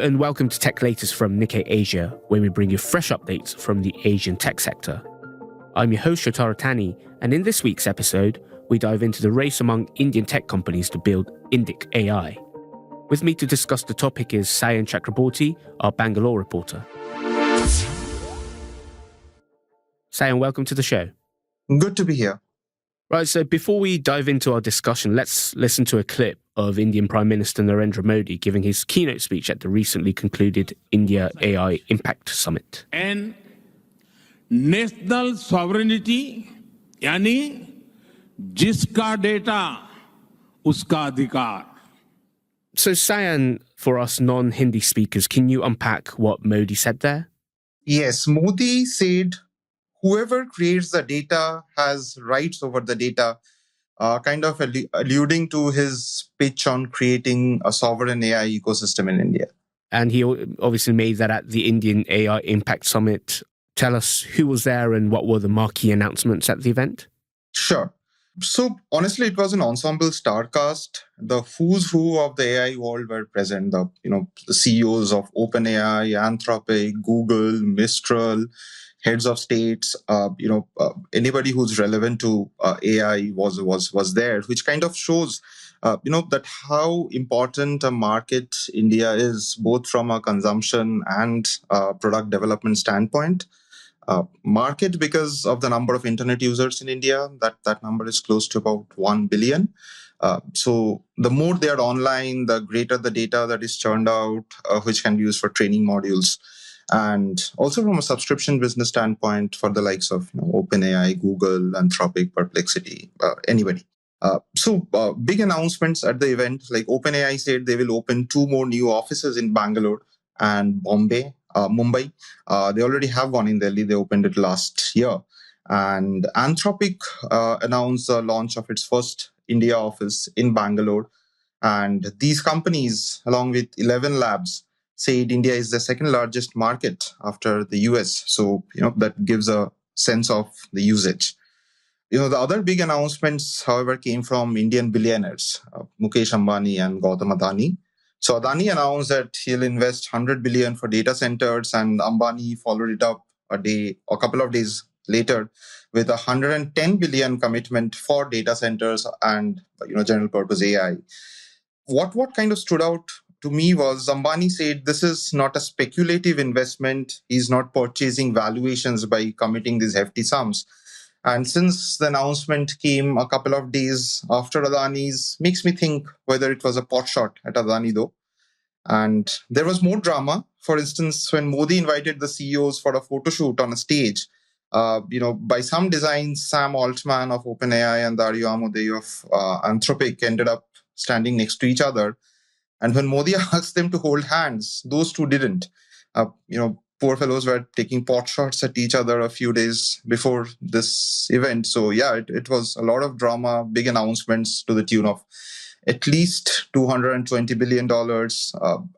and welcome to Tech Latest from Nikkei Asia, where we bring you fresh updates from the Asian tech sector. I'm your host, Shotaro Tani, and in this week's episode, we dive into the race among Indian tech companies to build Indic-AI. With me to discuss the topic is Sayan Chakraborty, our Bangalore reporter. Sayan, welcome to the show. Good to be here. Right, so before we dive into our discussion, let's listen to a clip of Indian Prime Minister Narendra Modi giving his keynote speech at the recently concluded India AI Impact Summit. And national sovereignty, यानी जिसका data, उसका अधिकार. So Sayan, for us non-Hindi speakers, can you unpack what Modi said there? Yes, Modi said whoever creates the data has rights over the data, kind of alluding to his pitch on creating a sovereign AI ecosystem in India. And he obviously made that at the Indian AI Impact Summit. Tell us who was there and what were the marquee announcements at the event? Sure. So honestly, it was an ensemble star cast. The who's who of the AI world were present. The CEOs of OpenAI, Anthropic, Google, Mistral, heads of states. Anybody who's relevant to AI was there, which kind of shows that how important a market India is, both from a consumption and product development standpoint. Market because of the number of internet users in India, that number is close to about 1 billion. So the more they are online, the greater the data that is churned out, which can be used for training modules. And also from a subscription business standpoint for the likes of OpenAI, Google, Anthropic, Perplexity, anybody. So big announcements at the event, like OpenAI said they will open 2 more new offices in Bangalore and Mumbai. They already have one in Delhi. They opened it last year. And Anthropic announced the launch of its first India office in Bangalore. And these companies, along with 11 labs, said India is the second largest market after the US. So, that gives a sense of the usage. The other big announcements, however, came from Indian billionaires, Mukesh Ambani and Gautam Adani. So Adani announced that he'll invest 100 billion for data centers, and Ambani followed it up a couple of days later with a 110 billion commitment for data centers and general purpose AI. What kind of stood out to me was Ambani said this is not a speculative investment. He's not purchasing valuations by committing these hefty sums. And since the announcement came a couple of days after Adani's, makes me think whether it was a pot shot at Adani though. And there was more drama. For instance, when Modi invited the CEOs for a photo shoot on a stage, by some designs, Sam Altman of OpenAI and Dario Amodei of Anthropic ended up standing next to each other. And when Modi asked them to hold hands, those two didn't. Poor fellows were taking pot shots at each other a few days before this event. So yeah, it was a lot of drama, big announcements to the tune of at least $220 billion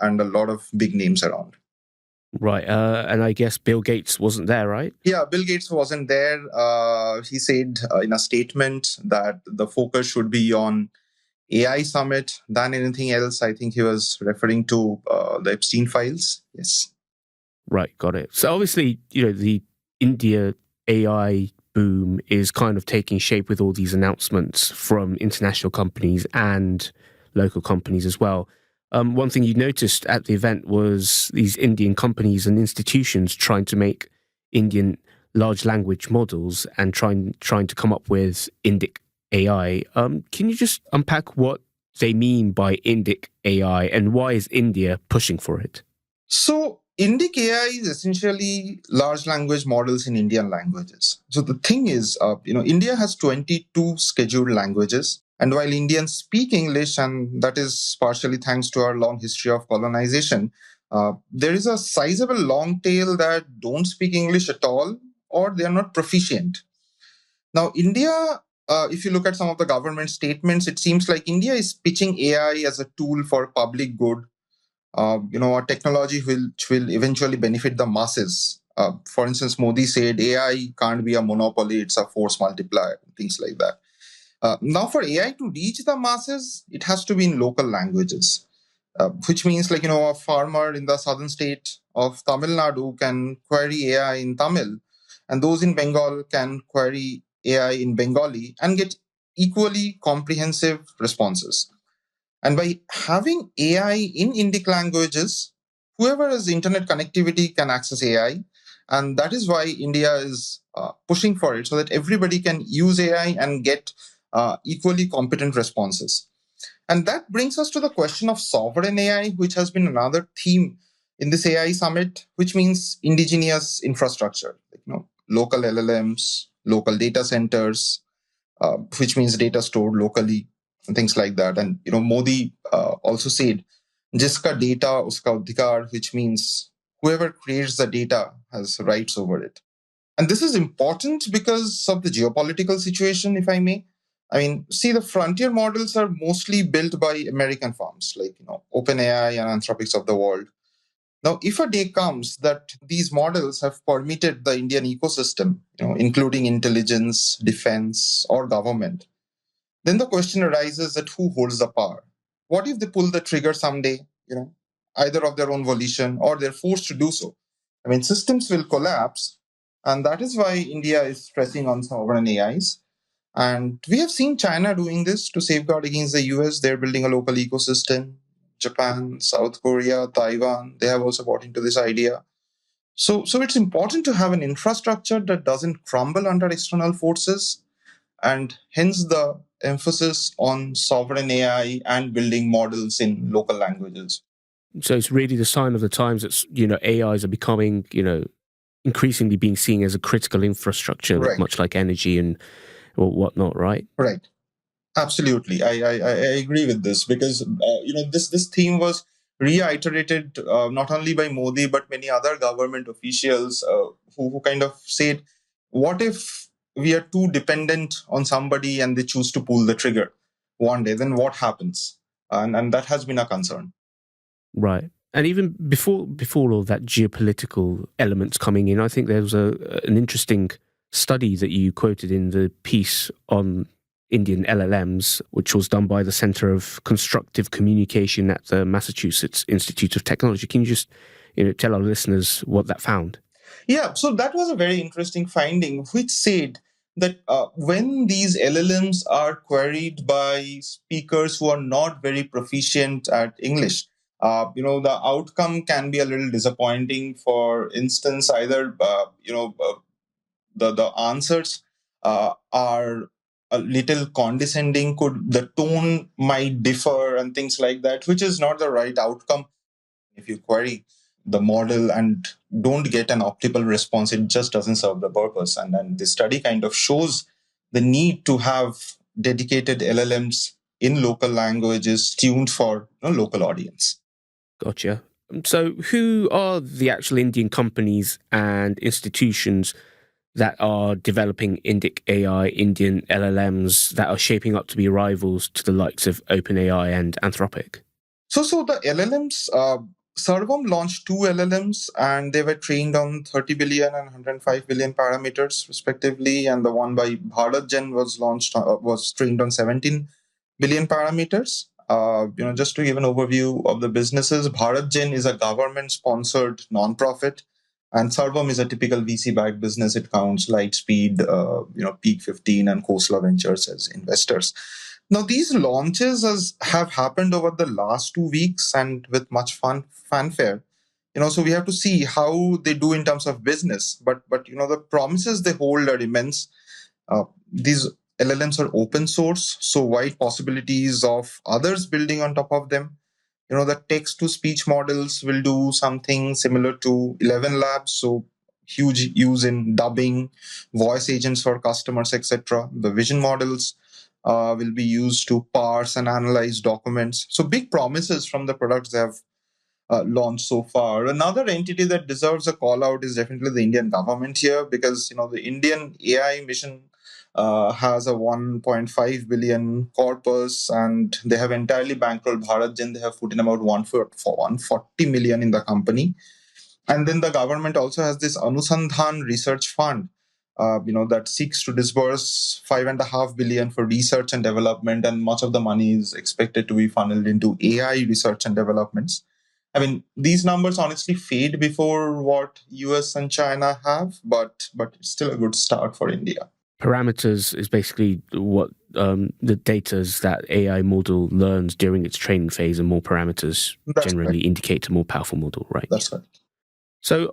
and a lot of big names around. Right. And I guess Bill Gates wasn't there, right? Yeah, Bill Gates wasn't there. He said in a statement that the focus should be on AI summit than anything else. I think he was referring to the Epstein files. Yes. Right, got it. So obviously, the India AI boom is kind of taking shape with all these announcements from international companies and local companies as well. One thing you noticed at the event was these Indian companies and institutions trying to make Indian large language models and trying to come up with Indic AI. Can you just unpack what they mean by Indic AI and why is India pushing for it? So Indic AI is essentially large language models in Indian languages. So the thing is, India has 22 scheduled languages. And while Indians speak English, and that is partially thanks to our long history of colonization, there is a sizable long tail that don't speak English at all, or they are not proficient. Now, India, if you look at some of the government statements, it seems like India is pitching AI as a tool for public good, a technology which will eventually benefit the masses. For instance, Modi said AI can't be a monopoly, it's a force multiplier, things like that. Now, for AI to reach the masses, it has to be in local languages. which means a farmer in the southern state of Tamil Nadu can query AI in Tamil, and those in Bengal can query AI in Bengali and get equally comprehensive responses. And by having AI in Indic languages, whoever has internet connectivity can access AI. And that is why India is pushing for it so that everybody can use AI and get equally competent responses. And that brings us to the question of sovereign AI, which has been another theme in this AI summit, which means indigenous infrastructure, local LLMs, local data centers, which means data stored locally and things like that. And Modi also said, "Jiska data uska adhikar," which means whoever creates the data has rights over it. And this is important because of the geopolitical situation, if I may. I mean, see, the frontier models are mostly built by American firms like OpenAI and Anthropics of the world. Now, if a day comes that these models have permitted the Indian ecosystem, including intelligence, defense, or government, then the question arises that who holds the power? What if they pull the trigger someday, either of their own volition or they're forced to do so? I mean, systems will collapse. And that is why India is stressing on sovereign AIs. And we have seen China doing this to safeguard against the US. They're building a local ecosystem. Japan, South Korea, Taiwan, they have also bought into this idea. So it's important to have an infrastructure that doesn't crumble under external forces, and hence the emphasis on sovereign AI and building models in local languages. So it's really the sign of the times that AIs are becoming increasingly being seen as a critical infrastructure, Right. much like energy and or whatnot, right? Right. Absolutely, I agree with this because this theme was reiterated not only by Modi but many other government officials who kind of said, "What if we are too dependent on somebody and they choose to pull the trigger one day? Then what happens?" And that has been a concern. Right. And even before all that geopolitical elements coming in, I think there was an interesting study that you quoted in the piece on Indian LLMs, which was done by the Center of Constructive Communication at the Massachusetts Institute of Technology. Can you just tell our listeners what that found? Yeah, so that was a very interesting finding, which said that when these LLMs are queried by speakers who are not very proficient at English, the outcome can be a little disappointing. For instance, either the answers are a little condescending, the tone might differ and things like that, which is not the right outcome. If you query the model and don't get an optimal response, it just doesn't serve the purpose. And this study kind of shows the need to have dedicated LLMs in local languages tuned for local audience. Gotcha. So who are the actual Indian companies and institutions that are developing Indic AI, Indian LLMs that are shaping up to be rivals to the likes of OpenAI and Anthropic? So the LLMs, Sarvam launched two LLMs and they were trained on 30 billion and 105 billion parameters respectively. And the one by BharatGen was trained on 17 billion parameters. Just to give an overview of the businesses, BharatGen is a government-sponsored nonprofit, and Sarvam is a typical VC-backed business. It counts Lightspeed, Peak 15, and Khosla Ventures as investors. Now, these launches have happened over the last 2 weeks and with much fanfare. So we have to see how they do in terms of business. But the promises they hold are immense. These LLMs are open source, so wide possibilities of others building on top of them. The text to speech models will do something similar to 11 Labs, so huge use in dubbing, voice agents for customers, etc. The vision models will be used to parse and analyze documents. So big promises from the products they have launched so far. Another entity that deserves a call out is definitely the Indian government here, because the Indian AI mission has a 1.5 billion corpus, and they have entirely bankrolled BharatGen. They have put in about 140 million in the company. And then the government also has this Anusandhan Research Fund, that seeks to disburse 5.5 billion for research and development, and much of the money is expected to be funneled into AI research and developments. I mean, these numbers honestly fade before what US and China have, but it's still a good start for India. Parameters is basically what the data's that AI model learns during its training phase, and more parameters That's generally correct. indicate a more powerful model, right? That's correct. So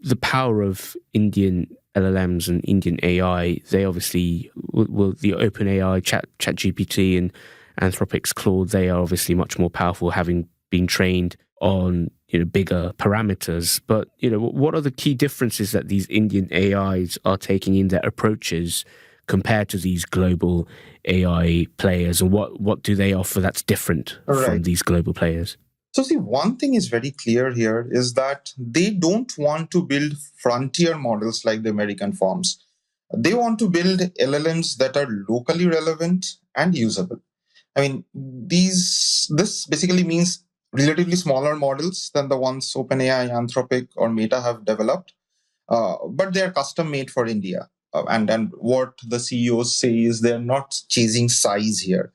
the power of Indian LLMs and Indian AI, they obviously will the OpenAI, ChatGPT, and Anthropic's Claude, they are obviously much more powerful, having been trained on bigger parameters. But what are the key differences that these Indian AIs are taking in their approaches compared to these global AI players, and what do they offer that's different from these global players? So see, one thing is very clear here is that they don't want to build frontier models like the American firms. They want to build LLMs that are locally relevant and usable. I mean, this basically means relatively smaller models than the ones OpenAI, Anthropic, or Meta have developed, but they are custom made for India. And what the CEOs say is they're not chasing size here.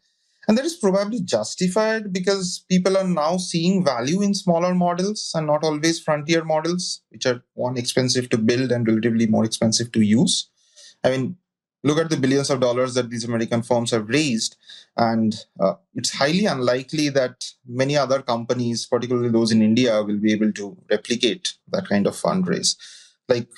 And that is probably justified because people are now seeing value in smaller models and not always frontier models, which are one, expensive to build and relatively more expensive to use. I mean, look at the billions of dollars that these American firms have raised, and it's highly unlikely that many other companies, particularly those in India, will be able to replicate that kind of fundraise. Like,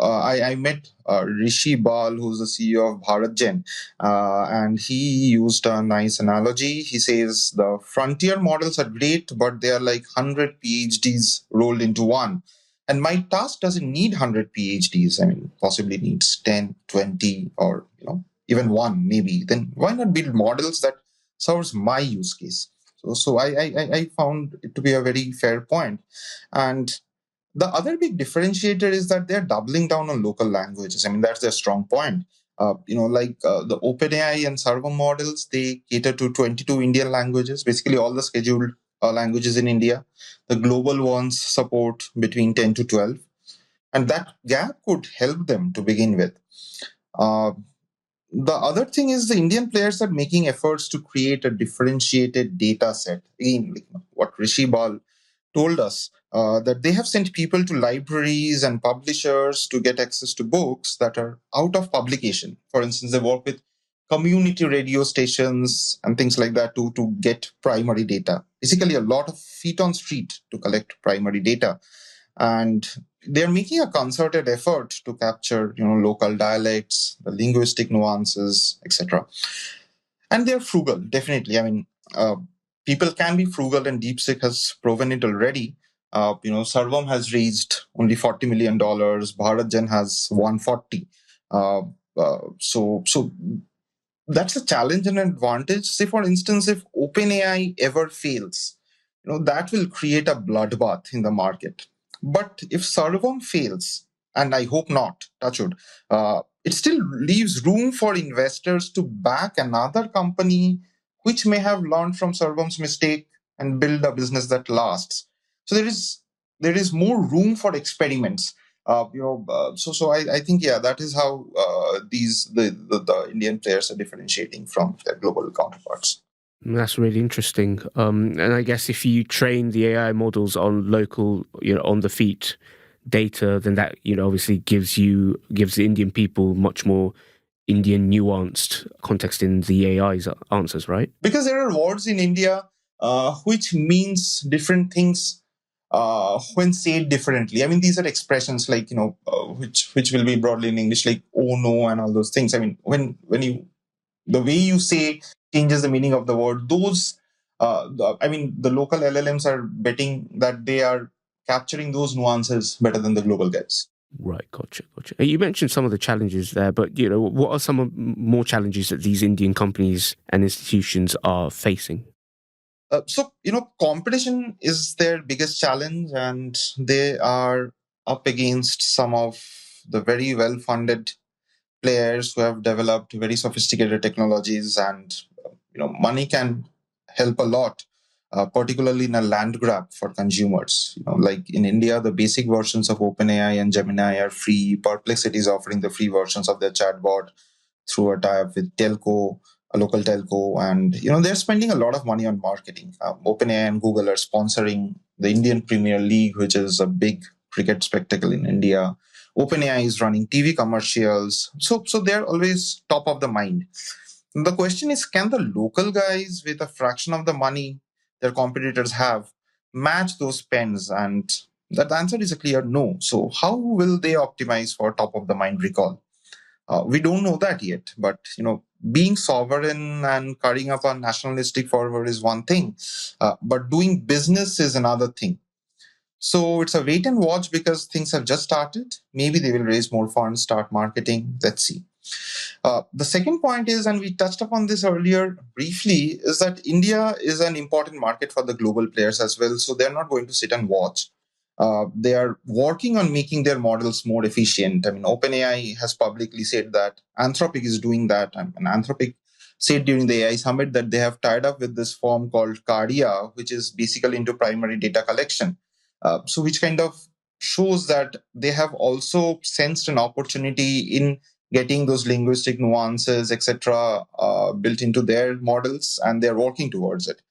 I met Rishi Bal, who's the CEO of BharatGen, and he used a nice analogy. He says the frontier models are great, but they are like 100 PhDs rolled into one. And my task doesn't need 100 PhDs. I mean, possibly needs 10, 20, or even one maybe. Then why not build models that serves my use case? So I found it to be a very fair point. And the other big differentiator is that they're doubling down on local languages. I mean, that's their strong point. The OpenAI and Servo models, they cater to 22 Indian languages, basically all the scheduled languages in India. The global ones support between 10 to 12. And that gap could help them to begin with. The other thing is the Indian players are making efforts to create a differentiated data set. Again, like what Rishi Bal told us, that they have sent people to libraries and publishers to get access to books that are out of publication. For instance, they work with community radio stations and things like that to get primary data. Basically, a lot of feet on street to collect primary data. And they're making a concerted effort to capture local dialects, the linguistic nuances, etc. And they're frugal, definitely. I mean, people can be frugal, and DeepSeek has proven it already. Sarvam has raised only $40 million. BharatGen has 140. So that's a challenge and advantage. Say, for instance, if OpenAI ever fails, that will create a bloodbath in the market. But if Sarvam fails, and I hope not, touch wood, it still leaves room for investors to back another company which may have learned from Sarvam's mistake and build a business that lasts. So there is more room for experiments. So I think that is how the Indian players are differentiating from their global counterparts. That's really interesting. And I guess if you train the AI models on local, on the feet data, then that obviously gives the Indian people much more Indian nuanced context in the AI's answers, right? Because there are words in India which means different things when said differently. I mean, these are expressions like which will be broadly in English, like oh no and all those things. I mean, when you the way you say changes the meaning of the word. Those the local LLMs are betting that they are capturing those nuances better than the global guys. Right, gotcha. You mentioned some of the challenges there, but what are some more challenges that these Indian companies and institutions are facing? Competition is their biggest challenge, and they are up against some of the very well-funded players who have developed very sophisticated technologies, and money can help a lot. particularly in a land grab for consumers. Like in India, the basic versions of OpenAI and Gemini are free. Perplexity is offering the free versions of their chatbot through a tie-up with telco, a local telco, and they're spending a lot of money on marketing. OpenAI and Google are sponsoring the Indian Premier League, which is a big cricket spectacle in India. OpenAI is running TV commercials, so they're always top of the mind. The question is, can the local guys with a fraction of the money their competitors have match those spends? And that answer is a clear no. So how will they optimize for top of the mind recall? We don't know that yet, but being sovereign and carrying up a nationalistic fervor is one thing, but doing business is another thing. So it's a wait and watch because things have just started. Maybe they will raise more funds, start marketing. Let's see. The second point is, and we touched upon this earlier briefly, is that India is an important market for the global players as well. So they're not going to sit and watch. They are working on making their models more efficient. I mean, OpenAI has publicly said that. Anthropic is doing that. And Anthropic said during the AI summit that they have tied up with this firm called Cardia, which is basically into primary data collection. So which kind of shows that they have also sensed an opportunity in getting those linguistic nuances, etc., built into their models, and they're working towards it.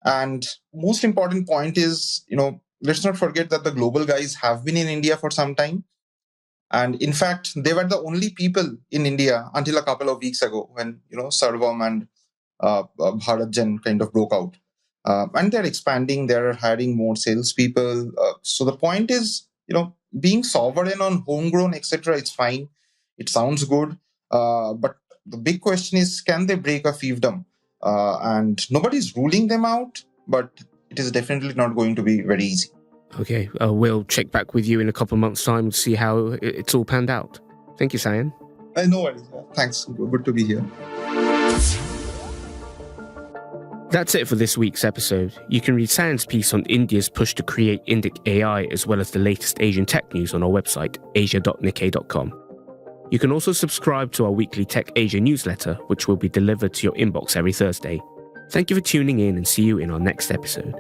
And most important point is, let's not forget that the global guys have been in India for some time. And in fact, they were the only people in India until a couple of weeks ago when, Sarvam and Bharatjan kind of broke out. And they're expanding, they're hiring more salespeople. So the point is, being sovereign on homegrown, etc., it's fine. It sounds good. But the big question is, can they break a fiefdom? And nobody's ruling them out, but it is definitely not going to be very easy. Okay, we'll check back with you in a couple of months' time to see how it's all panned out. Thank you, Sayan. No worries. Thanks. Good to be here. That's it for this week's episode. You can read Sayan's piece on India's push to create Indic AI, as well as the latest Asian tech news on our website, asia.nikkei.com. You can also subscribe to our weekly Tech Asia newsletter, which will be delivered to your inbox every Thursday. Thank you for tuning in, and see you in our next episode.